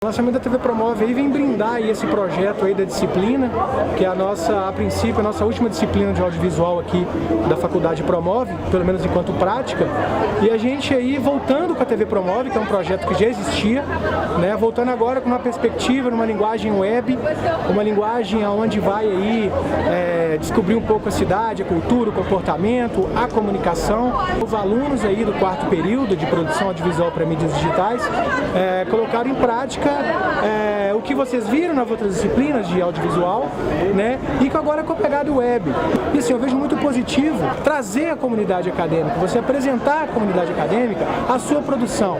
O lançamento da TV Promove aí vem brindar aí esse projeto aí da disciplina, que é a princípio, a nossa última disciplina de audiovisual aqui da Faculdade Promove, pelo menos enquanto prática. E a gente aí voltando com a TV Promove, que é um projeto que já existia, né, voltando agora com uma perspectiva, numa linguagem web, uma linguagem onde vai aí descobrir um pouco a cidade, a cultura, o comportamento, a comunicação. Os alunos aí do 4º período de produção audiovisual para mídias digitais colocaram em prática o que vocês viram nas outras disciplinas de audiovisual, né? E que agora com a pegada web. E assim, eu vejo muito positivo trazer a comunidade acadêmica, você apresentar à comunidade acadêmica a sua produção.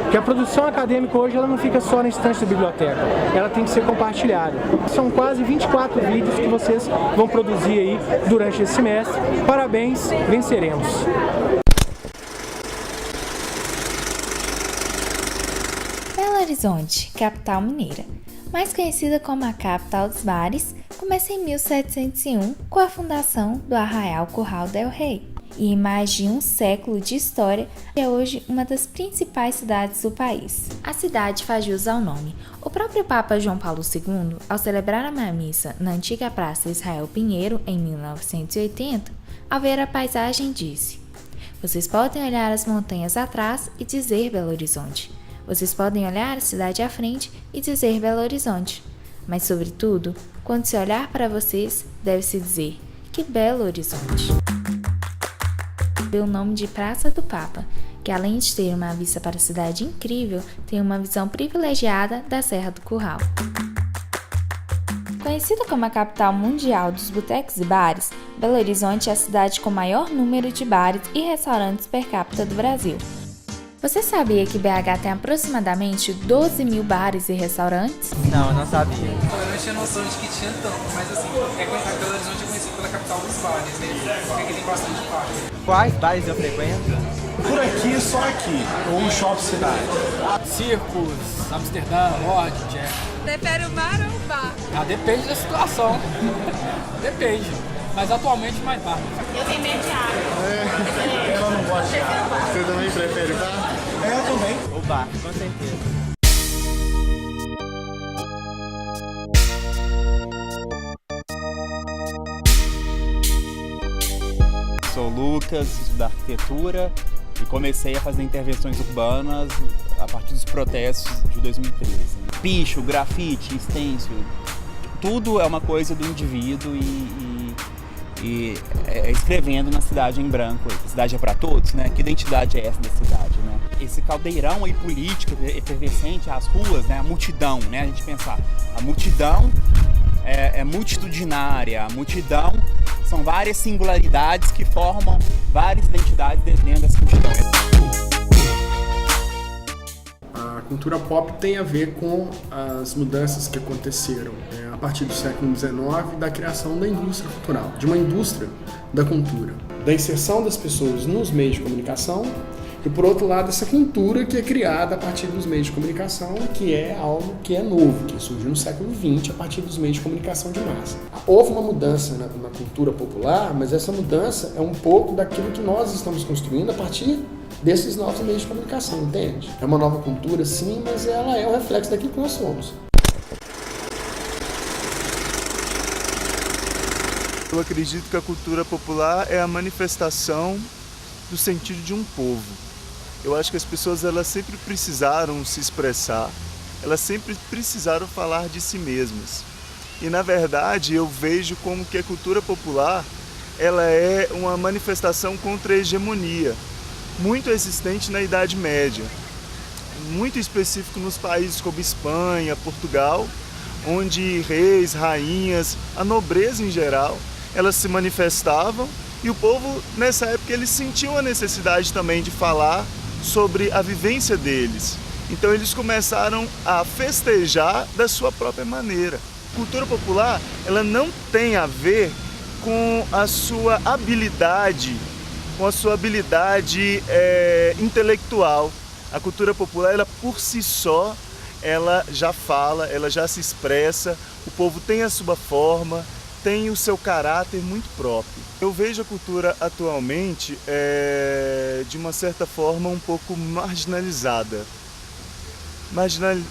Porque a produção acadêmica hoje ela não fica só na estante da biblioteca, ela tem que ser compartilhada. São quase 24 vídeos que vocês vão produzir aí durante esse semestre. Parabéns, venceremos! Belo Horizonte, capital mineira, mais conhecida como a capital dos bares, começa em 1701 com a fundação do Arraial Curral del Rei. E em mais de um século de história, é hoje uma das principais cidades do país. A cidade faz jus ao nome. O próprio Papa João Paulo II, ao celebrar a missa na antiga Praça Israel Pinheiro, em 1980, ao ver a paisagem disse: "Vocês podem olhar as montanhas atrás e dizer Belo Horizonte. Vocês podem olhar a cidade à frente e dizer Belo Horizonte. Mas, sobretudo, quando se olhar para vocês, deve-se dizer, que Belo Horizonte." O nome de Praça do Papa, que além de ter uma vista para a cidade incrível, tem uma visão privilegiada da Serra do Curral. Conhecida como a capital mundial dos botecos e bares, Belo Horizonte é a cidade com o maior número de bares e restaurantes per capita do Brasil. Você sabia que BH tem aproximadamente 12 mil bares e restaurantes? Não, eu não sabia. Eu não tinha noção de que tinha tanto, mas assim, Belo Horizonte é conhecido pela capital dos bares, né? Porque aqui tem bastante bares. Quais bares eu frequento? Por aqui, só aqui, ou um shopping cidade. Circos, Amsterdã, Lorde, Jack. Prefere o mar ou o bar? Depende da situação. Depende. Mas atualmente mais bar. Eu tenho medo de água. Ela não gosta de água. Você também prefere o bar? Eu também. O bar, com certeza. Sou Lucas, estudo arquitetura e comecei a fazer intervenções urbanas a partir dos protestos de 2013. Picho, grafite, stencil, tudo é uma coisa do indivíduo e escrevendo na cidade em branco. A cidade é para todos, né? Que identidade é essa da cidade, né? Esse caldeirão aí político, efervescente, as ruas, né? A multidão, né? A gente pensar, a multidão é multitudinária, a multidão são várias singularidades que formam várias identidades dentro dessa multidão. A cultura pop tem a ver com as mudanças que aconteceram a partir do século XIX da criação da indústria cultural, de uma indústria da cultura, da inserção das pessoas nos meios de comunicação e, por outro lado, essa cultura que é criada a partir dos meios de comunicação, que é algo que é novo, que surgiu no século XX a partir dos meios de comunicação de massa. Houve uma mudança na cultura popular, mas essa mudança é um pouco daquilo que nós estamos construindo a partir desses novos meios de comunicação, entende? É uma nova cultura, sim, mas ela é o reflexo daquilo que nós somos. Eu acredito que a cultura popular é a manifestação do sentido de um povo. Eu acho que as pessoas elas sempre precisaram se expressar, elas sempre precisaram falar de si mesmas. E na verdade eu vejo como que a cultura popular ela é uma manifestação contra a hegemonia, muito existente na Idade Média, muito específico nos países como Espanha, Portugal, onde reis, rainhas, a nobreza em geral, elas se manifestavam e o povo nessa época eles sentiam a necessidade também de falar sobre a vivência deles. Então eles começaram a festejar da sua própria maneira. A cultura popular ela não tem a ver com a sua habilidade intelectual. A cultura popular, ela por si só, ela já fala, ela já se expressa, o povo tem a sua forma, tem o seu caráter muito próprio. Eu vejo a cultura atualmente, de uma certa forma, um pouco marginalizada.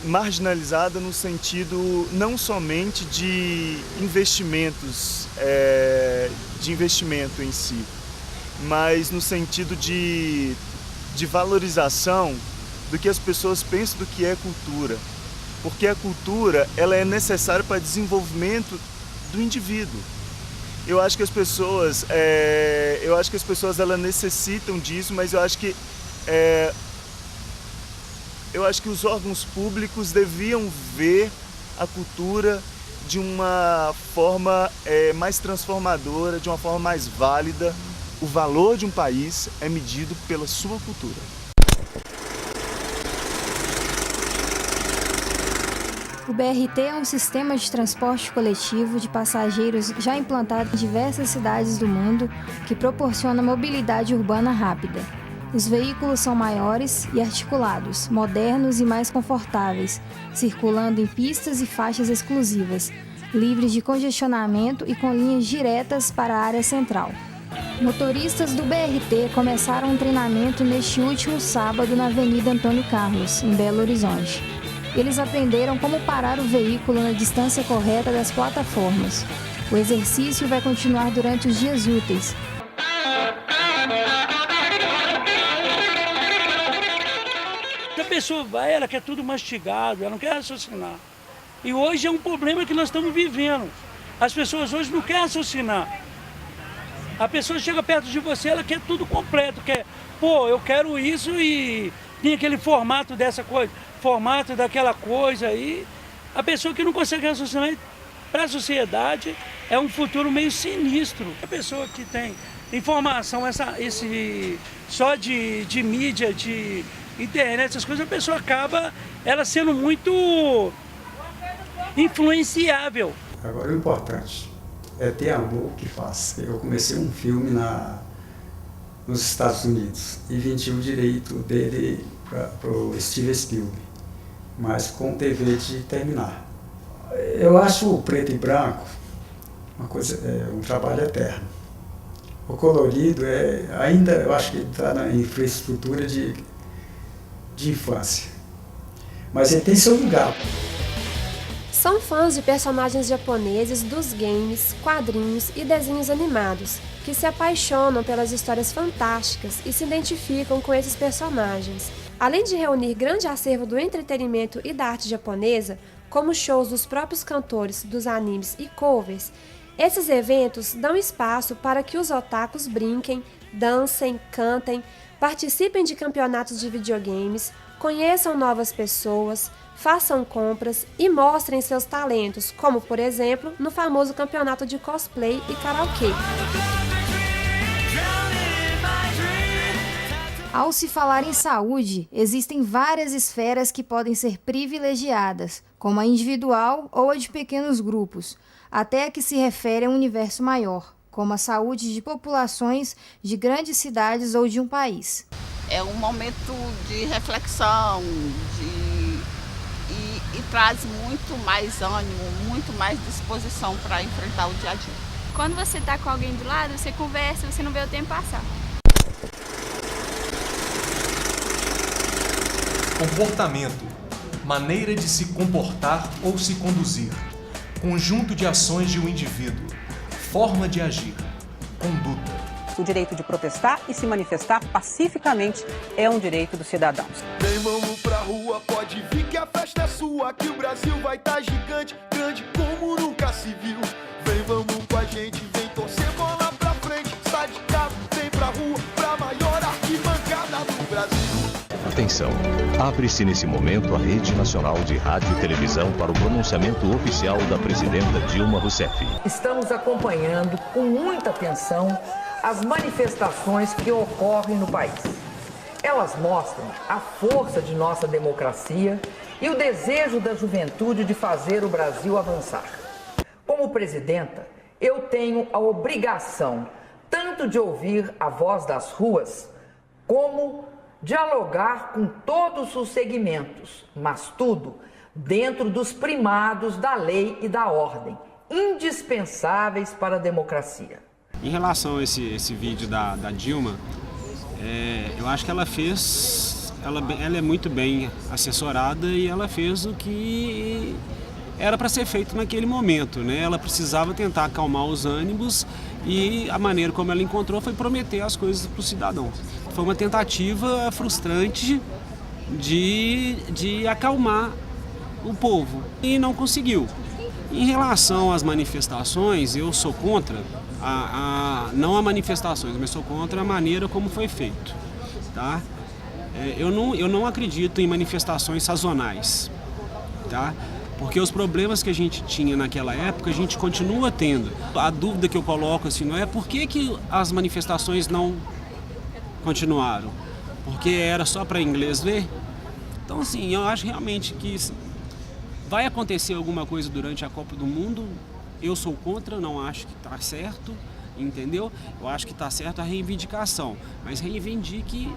marginalizada no sentido não somente de investimentos, de investimento em si, mas no sentido de valorização do que as pessoas pensam do que é cultura. Porque a cultura, ela é necessária para o desenvolvimento do indivíduo. Eu acho que as pessoas elas necessitam disso, mas eu acho que os órgãos públicos deviam ver a cultura de uma forma mais transformadora, de uma forma mais válida. O valor de um país é medido pela sua cultura. O BRT é um sistema de transporte coletivo de passageiros já implantado em diversas cidades do mundo que proporciona mobilidade urbana rápida. Os veículos são maiores e articulados, modernos e mais confortáveis, circulando em pistas e faixas exclusivas, livres de congestionamento e com linhas diretas para a área central. Motoristas do BRT começaram um treinamento neste último sábado na Avenida Antônio Carlos, em Belo Horizonte. Eles aprenderam como parar o veículo na distância correta das plataformas. O exercício vai continuar durante os dias úteis. A pessoa vai, ela quer tudo mastigado, ela não quer raciocinar. E hoje é um problema que nós estamos vivendo. As pessoas hoje não querem raciocinar. A pessoa chega perto de você, ela quer tudo completo, quer, eu quero isso e tem aquele formato dessa coisa, formato daquela coisa aí. A pessoa que não consegue raciocinar para a sociedade é um futuro meio sinistro. A pessoa que tem informação, só de mídia, de internet, essas coisas, a pessoa acaba ela sendo muito influenciável. Agora o importante é ter amor que faz. Eu comecei um filme nos Estados Unidos e vendi o direito dele para o Steven Spielberg, mas com o dever de terminar. Eu acho o preto e branco um trabalho eterno. O colorido ainda, eu acho que está na infraestrutura de infância, mas ele tem seu lugar. São fãs de personagens japoneses dos games, quadrinhos e desenhos animados, que se apaixonam pelas histórias fantásticas e se identificam com esses personagens. Além de reunir grande acervo do entretenimento e da arte japonesa, como shows dos próprios cantores dos animes e covers, esses eventos dão espaço para que os otakus brinquem, dancem, cantem, participem de campeonatos de videogames, conheçam novas pessoas, façam compras e mostrem seus talentos, como, por exemplo, no famoso campeonato de cosplay e karaokê. Ao se falar em saúde, existem várias esferas que podem ser privilegiadas, como a individual ou a de pequenos grupos, até a que se refere a um universo maior, como a saúde de populações de grandes cidades ou de um país. É um momento de reflexão, e traz muito mais ânimo, muito mais disposição para enfrentar o dia a dia. Quando você está com alguém do lado, você conversa, você não vê o tempo passar. Comportamento, maneira de se comportar ou se conduzir, conjunto de ações de um indivíduo, forma de agir, conduta. O direito de protestar e se manifestar pacificamente é um direito dos cidadãos. Vem, vamos pra rua, pode vir que a festa é sua, que o Brasil vai estar gigante, grande como nunca se viu. Vem, vamos com a gente, vem torcer bola pra frente, sai de casa, vem pra rua, pra maior arquibancada do Brasil. Atenção, abre-se nesse momento a Rede Nacional de Rádio e Televisão para o pronunciamento oficial da presidenta Dilma Rousseff. Estamos acompanhando com muita atenção as manifestações que ocorrem no país. Elas mostram a força de nossa democracia e o desejo da juventude de fazer o Brasil avançar. Como presidenta, eu tenho a obrigação tanto de ouvir a voz das ruas, como dialogar com todos os segmentos, mas tudo dentro dos primados da lei e da ordem, indispensáveis para a democracia. Em relação a esse vídeo da Dilma, eu acho que ela fez ela é muito bem assessorada e ela fez o que era para ser feito naquele momento, né? Ela precisava tentar acalmar os ânimos e a maneira como ela encontrou foi prometer as coisas para o cidadão. Foi uma tentativa frustrante de acalmar o povo e não conseguiu. Em relação às manifestações, eu sou contra, não a manifestações, mas sou contra a maneira como foi feito. Tá? Eu não acredito em manifestações sazonais, tá? Porque os problemas que a gente tinha naquela época, a gente continua tendo. A dúvida que eu coloco assim, não é por que as manifestações não continuaram? Porque era só para inglês ver? Então, assim, eu acho realmente que vai acontecer alguma coisa durante a Copa do Mundo. Eu sou contra, não acho que está certo, entendeu? Eu acho que está certo a reivindicação, mas reivindique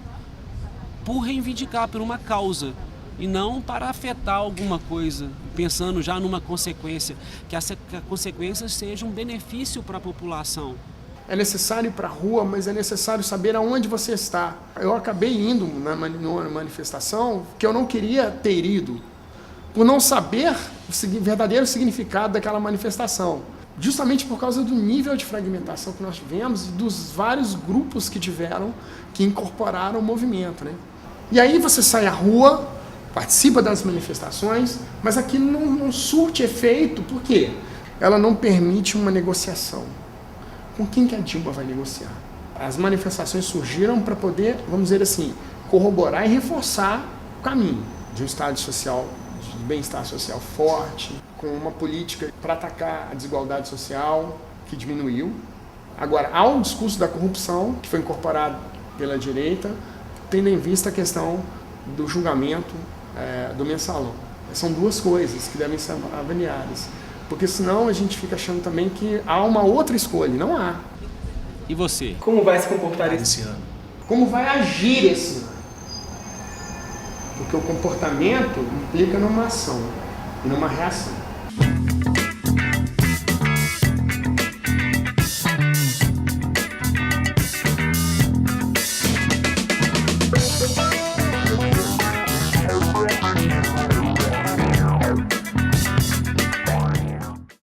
por reivindicar, por uma causa, e não para afetar alguma coisa, pensando já numa consequência, que a consequência seja um benefício para a população. É necessário ir para a rua, mas é necessário saber aonde você está. Eu acabei indo numa manifestação que eu não queria ter ido, por não saber o verdadeiro significado daquela manifestação. Justamente por causa do nível de fragmentação que nós tivemos e dos vários grupos que incorporaram o movimento, né? E aí você sai à rua, participa das manifestações, mas aquilo não surte efeito, por quê? Ela não permite uma negociação. Com quem que a Dilma vai negociar? As manifestações surgiram para poder, vamos dizer assim, corroborar e reforçar o caminho de um estado social, de bem-estar social forte, com uma política para atacar a desigualdade social, que diminuiu. Agora, há um discurso da corrupção, que foi incorporado pela direita, tendo em vista a questão do julgamento do mensalão. São duas coisas que devem ser avaliadas, porque senão a gente fica achando também que há uma outra escolha, não há. E você? Como vai se comportar esse ano? Como vai agir esse ano? Porque o comportamento implica numa ação e numa reação.